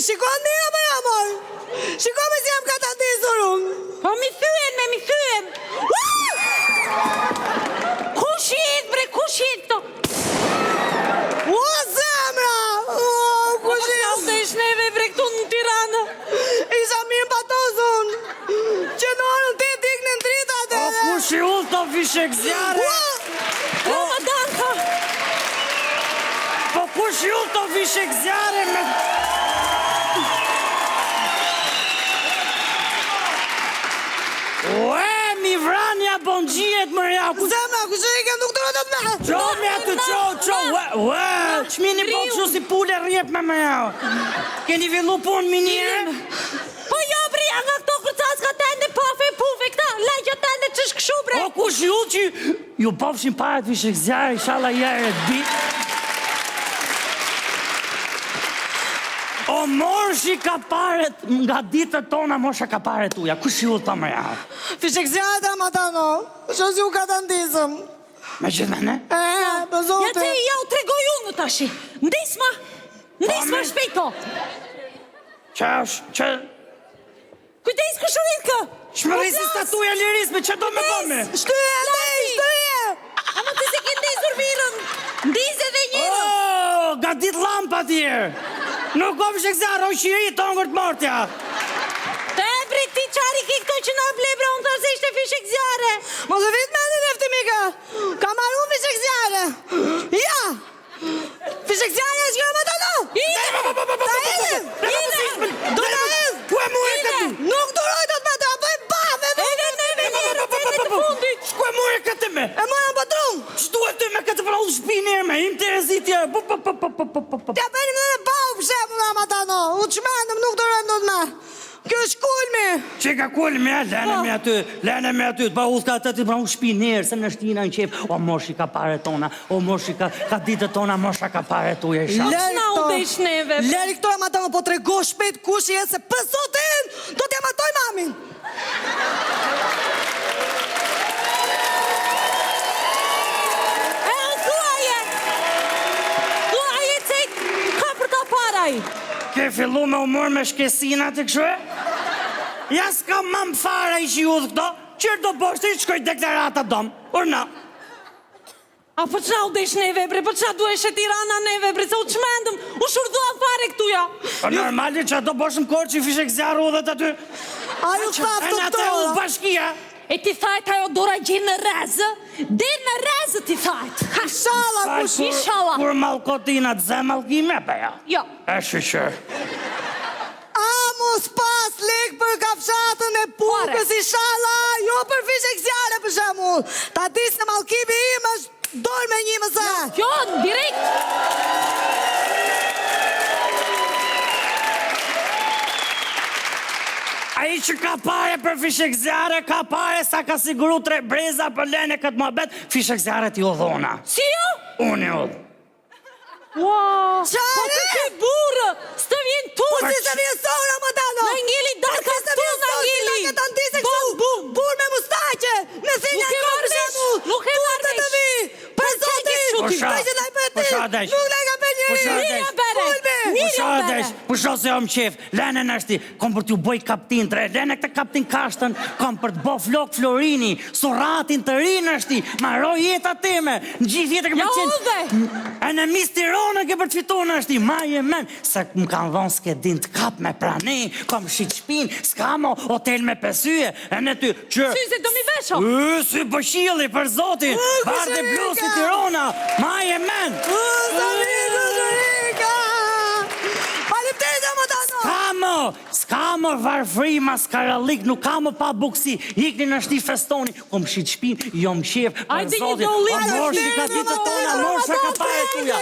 shikon mira më amor. Shikon me si jam ka ta ndisur unë. Po mi thyen. Kush jetë bre, kush jetë to? O, zemra! Kush jetë? Sa të ish neve bre këtu në Tiranë? Isha mirë patozun. Që në orën 8 dik në ndrita dhe... O, kush i ullë të fishek zjarë? O, Danka! Po, kush i ullë të fishek zjarë me... Ue, mi vranja bon gjiet më rja. Zemra, kush e ke nuk të rëtët me? Qo me atë, qo, ue, qmini po që si pule rjep me me ja. Keni fillu pun, minire? Po jo bre, nga këto kërcas ka tende pafe pufe këta, lajgja tende që shkëshu bre. O, kush ju që ju pofshin paret fishek zjarë, ishala jere të bit. O, morshi ka paret nga ditët tona, mosha ka paret uja. Kush ju të më ja? Fishek zjarë ma ta no. Që si u ka të ndisëm. Me gjithë ne? Për zote. Ja te ja u tregoj unë tashi. Ndisma shpejto. Që është, që... Kujdes ku shërit kë. Shmërisi statuja lirisme, që do me bëme? Shtyje. Ama ti se ke ndisur virën. Ndis edhe njërën. O, ga dit lampa tjerë. Nuk kom fishek zjarë, o shiri të ngër të mortja. Te bre ti qari ki këto që na blebra unë të se ishte fishek zjarë. Mos e vitë me në nefti mika. Ka maru fishek zjarë. Ja. Fishek zjarë është kjo më të no. Do në edhë. Ku e mu e këtu? Nuk do rojtët me të apaj bafe. Edhe neve njërë të fundit. Ku e mu e këtë me? E mojën patrum. Shtu e ty me këtë pra u shpi njerë me, im të rezit tjerë. Tja penim dhe në bau pëshepu nga ma ta no. U të shmendëm nuk do rëndot me. Kjo është kulmi. Që ka kulmi, lene me aty, pa u s'ka të të pra u shpi njerë, se në shtina në qep, o moshi ka pare tona, o moshi ka ditët tona, mosha ka pare tuja i shatë. Leri këto e ma ta no, po trego shpet kush i e se për sotin do t'ja matoj mamin. Ke fillu me umur me shkesina të këshve? Ja s'ka mam fara i që ju dhe këto, qërë do poshtë i qkoj deklarata dom, urna. A po qa u desh neve bre, po qa duesh e Tirana neve bre, se u qmendëm, u shurdua fare këtuja. Po normali që do poshtëm korë që i fishek zjarë u dhe të ty. A ju thaftë E në të u bashkia. E ti thajt ajo dora gjenë në rezë, dhe në rezë ti thajt. Shala kush. Inshallah. Kur malkotinat zemal kime, pe ja. Jo. E shëshër. Mos pas lek për kafshatën e pukës i shala, jo për fishek zjarë për shemull. Ta dis në malkimi im është dorë me një mëse. Jo, direkt. A i që ka pare për fishek zjarë, ka pare sa ka siguru 3 breza për lene këtë muhabet, fishek zjarë ti u dhona. Si jo? Unë i udhë. Wow. Qare? Po të ke burë, s'të vjen tu. Po si se vjen sora, më dano? Në ngeli darka tu, në ngeli. Bum. Bur me mustaqe, me sinja në për shemull. Nuk e marrësh. Për zotin. Po sha desh. Nuk ne ka për njëri. Pusho se jam qef, lene nështi, kom për t'ju boj kaptin të re, lene këtë kaptin kashtën, kom për t'bo flok Florini, suratin të ri nështi, maroj jeta teme, në gjithë jetë ke për qenë. E në mis Tironë ke për t'fitu nështi, ma je men, se më kanë dhonë s'ke din t'kap me prane, kom shqit shpin, s'ka mo hotel me pesyje, e në ty, që... Si se do mi vesho? Si pëqili për zotin, bardhe blusi Tirona, ma je men. S'ka më varfri maskaralik, nuk ka më pa buksi, ikni në shti festoni, kom shqit shpin, jom qef, për zotin, o morshi ka ditë tona, morsha ka pare tuja.